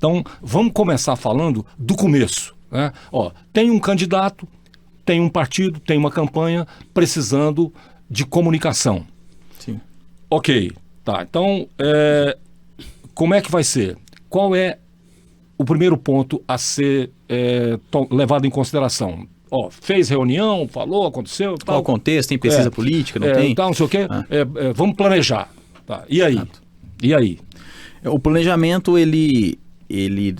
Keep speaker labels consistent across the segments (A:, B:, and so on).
A: Então, vamos começar falando do começo, né? Tem um candidato, tem um partido, tem uma campanha precisando de comunicação.
B: Sim.
A: Ok, tá. Então, como é que vai ser? Qual é o primeiro ponto a ser levado em consideração? Fez reunião, falou, aconteceu...
B: Qual o contexto? Tem pesquisa política? Não tem?
A: Não sei o quê. Vamos planejar. Tá. E aí?
B: Exato.
A: E aí?
B: O planejamento, ele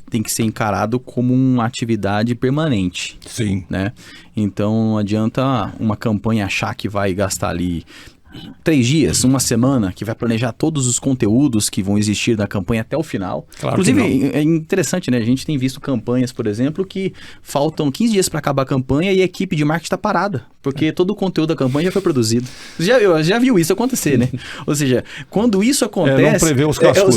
B: tem que ser encarado como uma atividade permanente.
A: Sim.
B: Né? Então, não adianta uma campanha achar que vai gastar ali 3 dias, uma semana, que vai planejar todos os conteúdos que vão existir na campanha até o final.
A: Claro.
B: Inclusive, é interessante, né? A gente tem visto campanhas, por exemplo, que faltam 15 dias para acabar a campanha e a equipe de marketing está parada, porque todo o conteúdo da campanha já foi produzido. Já viu isso acontecer, né? Ou seja, quando isso acontece...
A: não prevê os cascudos.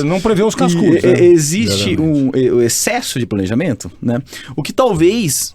A: Não prevê os cascudos.
B: Existe um excesso de planejamento, né? O que talvez,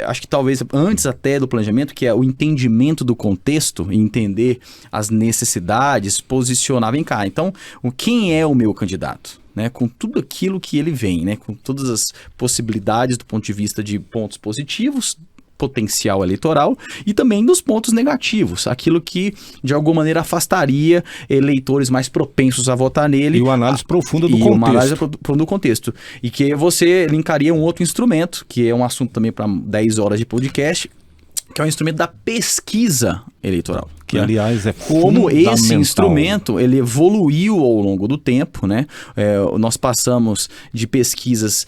B: acho que talvez antes até do planejamento, que é o entendimento do contexto, entender as necessidades, posicionar, vem cá, então, quem é o meu candidato? Né, com tudo aquilo que ele vem, né, com todas as possibilidades do ponto de vista de pontos positivos, potencial eleitoral, e também dos pontos negativos, aquilo que de alguma maneira afastaria eleitores mais propensos a votar nele.
A: E uma análise profunda do contexto.
B: Uma análise profunda do contexto. E que você linkaria um outro instrumento, que é um assunto também para 10 horas de podcast, que é o instrumento da pesquisa eleitoral.
A: Que, aliás, é
B: como esse instrumento ele evoluiu ao longo do tempo, né? Nós passamos de pesquisas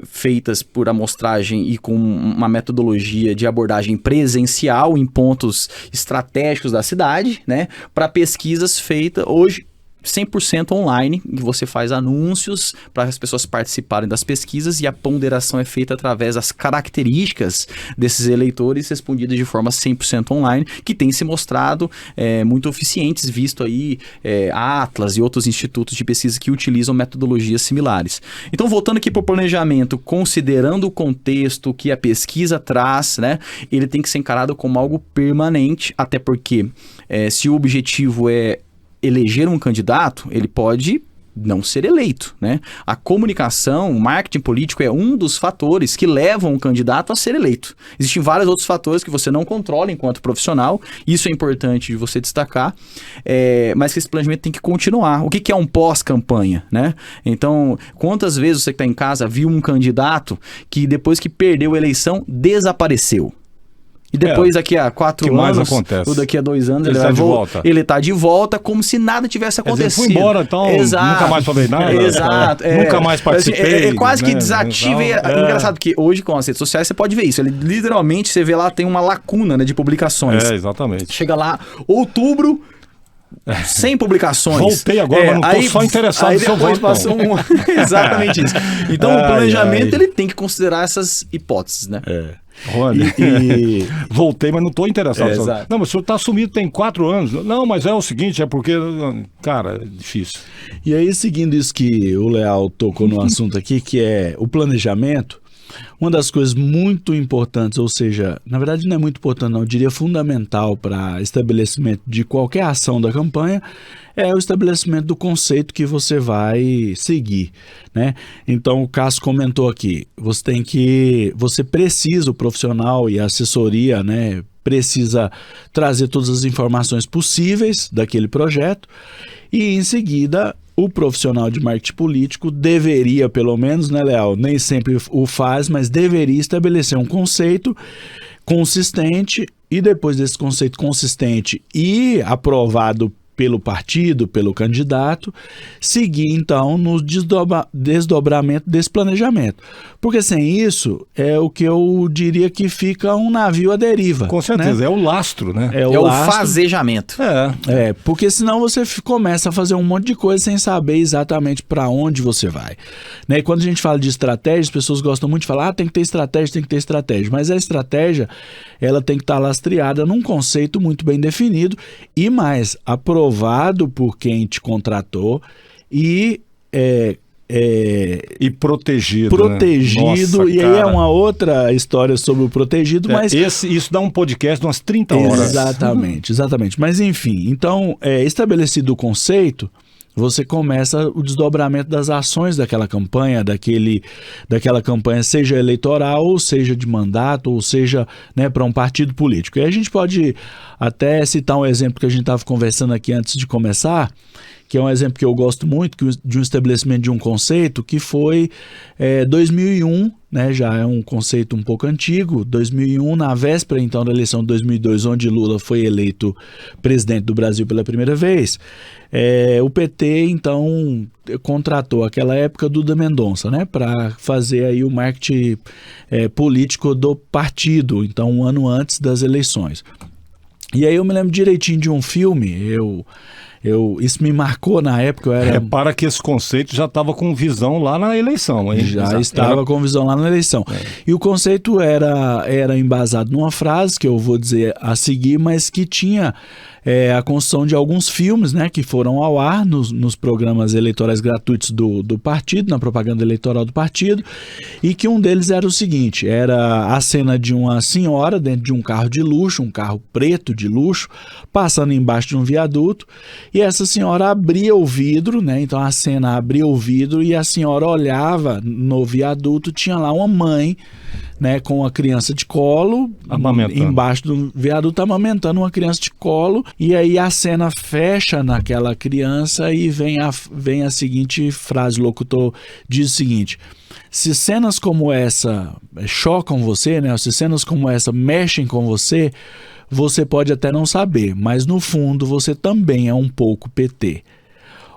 B: feitas por amostragem e com uma metodologia de abordagem presencial em pontos estratégicos da cidade, né? Para pesquisas feitas hoje 100% online, que você faz anúncios para as pessoas participarem das pesquisas e a ponderação é feita através das características desses eleitores respondidas de forma 100% online, que tem se mostrado muito eficientes, visto aí Atlas e outros institutos de pesquisa que utilizam metodologias similares. Então, voltando aqui para o planejamento, considerando o contexto que a pesquisa traz, né, ele tem que ser encarado como algo permanente, até porque se o objetivo é eleger um candidato, ele pode não ser eleito, né? A comunicação, o marketing político é um dos fatores que levam um candidato a ser eleito. Existem vários outros fatores que você não controla enquanto profissional, isso é importante de você destacar, mas que esse planejamento tem que continuar. O que é um pós-campanha, né? Então, quantas vezes você que está em casa viu um candidato que depois que perdeu a eleição, desapareceu? E depois, daqui a 4 anos, ou daqui a 2 anos, ele tá de volta como se nada tivesse acontecido.
A: Fui embora, então nunca mais falei nada.
B: Exato.
A: Nunca mais participei.
B: É quase que desativa. Engraçado que hoje, com as redes sociais, você pode ver isso. Ele, literalmente, você vê lá, tem uma lacuna, né, de publicações.
A: Exatamente.
B: Chega lá, outubro... sem publicações.
A: Voltei agora, mas não estou só interessado no seu voto.
B: Exatamente isso. Então, o planejamento ele tem que considerar essas hipóteses, né?
A: Rony, voltei, mas não estou interessado. Não, mas o senhor está sumido tem 4 anos. Não, mas é o seguinte, é porque... Cara, é difícil.
C: E aí, seguindo isso que o Leal tocou no assunto aqui, que é o planejamento, uma das coisas muito importantes, ou seja, na verdade não é muito importante não, eu diria fundamental para estabelecimento de qualquer ação da campanha, é o estabelecimento do conceito que você vai seguir, né? Então o Cássio comentou aqui, você precisa, o profissional e a assessoria, né, precisa trazer todas as informações possíveis daquele projeto e em seguida o profissional de marketing político deveria, pelo menos, né, Leal? Nem sempre o faz, mas deveria estabelecer um conceito consistente e depois desse conceito consistente e aprovado pelo partido, pelo candidato, seguir então no desdobramento desse planejamento. Porque sem isso, é o que eu diria que fica um navio à deriva.
A: Com certeza,
C: né?
A: É o lastro, né?
B: É o fazejamento.
C: Porque senão você começa a fazer um monte de coisa sem saber exatamente para onde você vai. Né? E quando a gente fala de estratégia, as pessoas gostam muito de falar, tem que ter estratégia. Mas a estratégia, ela tem que estar lastreada num conceito muito bem definido e mais, aprovado por quem te contratou e
A: protegido.
C: Protegido, né? Nossa, e aí é uma outra história sobre o protegido, mas...
A: Isso dá um podcast de umas 30 horas.
C: Exatamente. Mas enfim, então, estabelecido o conceito, você começa o desdobramento das ações daquela campanha, daquela campanha, seja eleitoral, ou seja de mandato, ou seja, né, para um partido político. E a gente pode até citar um exemplo que a gente estava conversando aqui antes de começar, que é um exemplo que eu gosto muito, de um estabelecimento de um conceito, que foi 2001, né, já é um conceito um pouco antigo, 2001, na véspera então da eleição de 2002, onde Lula foi eleito presidente do Brasil pela primeira vez, o PT então contratou aquela época Duda Mendonça, né, para fazer aí o marketing político do partido, então um ano antes das eleições. E aí eu me lembro direitinho de um filme, isso me marcou na época.
A: Repara que esse conceito já estava com visão lá na eleição, hein?
C: Já estava com visão lá na eleição. E o conceito era embasado numa frase que eu vou dizer a seguir, mas que tinha a construção de alguns filmes, né, que foram ao ar nos programas eleitorais gratuitos do partido, na propaganda eleitoral do partido, e que um deles era o seguinte: era a cena de uma senhora dentro de um carro de luxo, um carro preto de luxo, passando embaixo de um viaduto, e essa senhora abria o vidro, né, então a cena abria o vidro e a senhora olhava no viaduto, tinha lá uma mãe, né, com a criança de colo, embaixo do viaduto, amamentando uma criança de colo, e aí a cena fecha naquela criança e vem a seguinte frase, o locutor diz o seguinte: se cenas como essa chocam você, né, se cenas como essa mexem com você, você pode até não saber, mas no fundo você também é um pouco PT.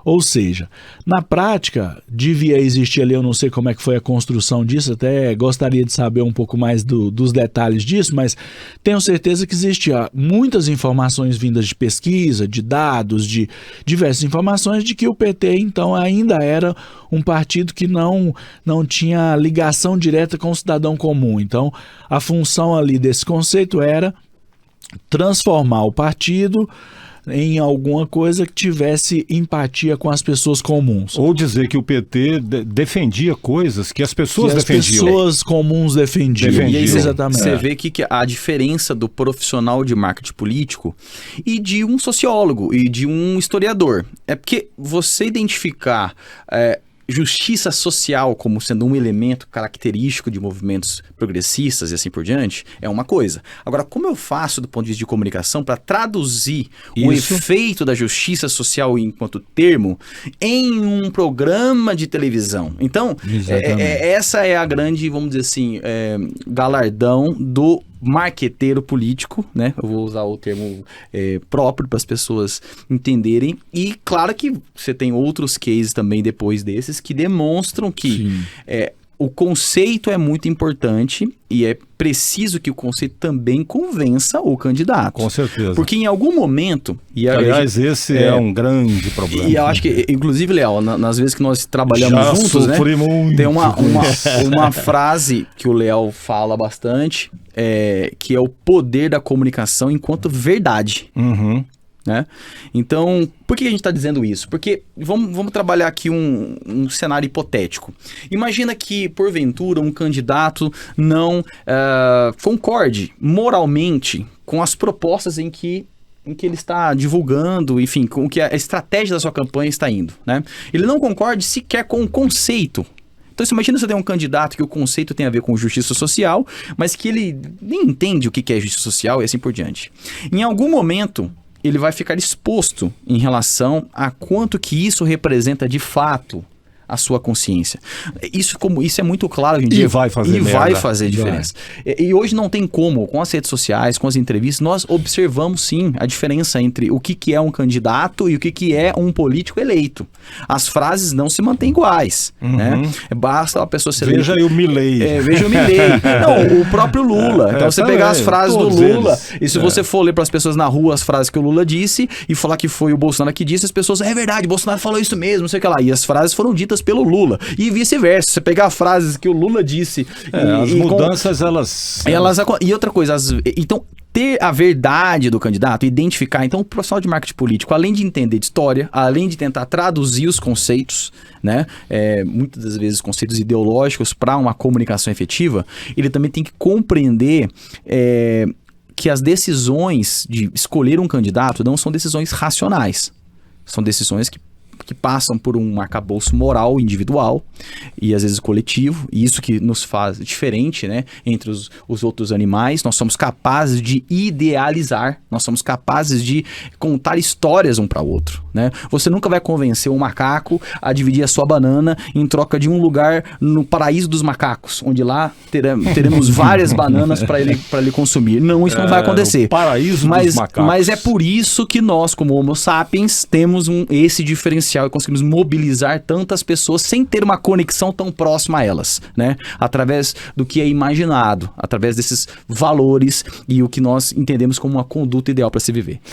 C: Ou seja, na prática, devia existir ali, eu não sei como é que foi a construção disso, até gostaria de saber um pouco mais dos detalhes disso, mas tenho certeza que existia muitas informações vindas de pesquisa, de dados, de diversas informações de que o PT, então, ainda era um partido que não tinha ligação direta com o cidadão comum. Então, a função ali desse conceito era transformar o partido em alguma coisa que tivesse empatia com as pessoas comuns.
A: Ou dizer que o PT defendia coisas que as pessoas defendiam.
C: As pessoas comuns defendiam.
B: E aí
C: exatamente.
B: Você vê que a diferença do profissional de marketing político e de um sociólogo e de um historiador. É porque você identificar justiça social como sendo um elemento característico de movimentos progressistas e assim por diante, é uma coisa. Agora, como eu faço do ponto de vista de comunicação para traduzir o efeito da justiça social enquanto termo em um programa de televisão? Então, essa é a grande, vamos dizer assim, galardão do marqueteiro político, né? Eu vou usar o termo próprio para as pessoas entenderem. E claro que você tem outros cases também depois desses que demonstram que o conceito é muito importante e é preciso que o conceito também convença o candidato.
A: Com certeza.
B: Porque em algum momento...
A: Aliás, esse é um grande problema.
B: E eu acho que, inclusive, Léo, nas vezes que nós trabalhamos juntos, né?
A: Muito
B: tem uma frase que o Léo fala bastante, que é o poder da comunicação enquanto verdade.
A: Uhum.
B: Né? Então, por que a gente está dizendo isso? Porque vamos trabalhar aqui um cenário hipotético. Imagina que, porventura, um candidato não concorde moralmente com as propostas em que ele está divulgando, enfim, com que a estratégia da sua campanha está indo, né? Ele não concorde sequer com o conceito. Então, você imagina você ter um candidato que o conceito tem a ver com justiça social, mas que ele nem entende o que é justiça social e assim por diante. Em algum momento, ele vai ficar exposto em relação a quanto que isso representa de fato a sua consciência. Isso é muito claro hoje em dia.
A: E vai fazer
B: diferença. E hoje não tem como, com as redes sociais, com as entrevistas, nós observamos sim a diferença entre o que é um candidato e o que é um político eleito. As frases não se mantêm iguais. Né? Basta a pessoa ser
A: Veja aí o Milei.
B: Veja o Milei. Não, o próprio Lula. Então você pegar as frases do Lula e se você for ler para as pessoas na rua as frases que o Lula disse e falar que foi o Bolsonaro que disse, as pessoas, é verdade, Bolsonaro falou isso mesmo, não sei o que lá. E as frases foram ditas pelo Lula. E vice-versa. Você pegar frases que o Lula disse...
A: as mudanças, elas...
B: E outra coisa, então, ter a verdade do candidato, identificar... Então, o profissional de marketing político, além de entender de história, além de tentar traduzir os conceitos, né? Muitas das vezes conceitos ideológicos para uma comunicação efetiva, ele também tem que compreender... que as decisões de escolher um candidato não são decisões racionais. São decisões que que passam por um arcabouço moral individual e às vezes coletivo, e isso que nos faz diferente, né, entre os outros animais. Nós somos capazes de idealizar, nós somos capazes de contar histórias um para o outro, né? Você nunca vai convencer um macaco a dividir a sua banana em troca de um lugar no paraíso dos macacos, onde lá teremos várias bananas para ele consumir. Não, isso não vai acontecer.
A: O paraíso dos macacos.
B: Mas é por isso que nós, como Homo sapiens, temos esse diferencial e conseguimos mobilizar tantas pessoas sem ter uma conexão tão próxima a elas, né? Através do que é imaginado, através desses valores e o que nós entendemos como uma conduta ideal para se viver.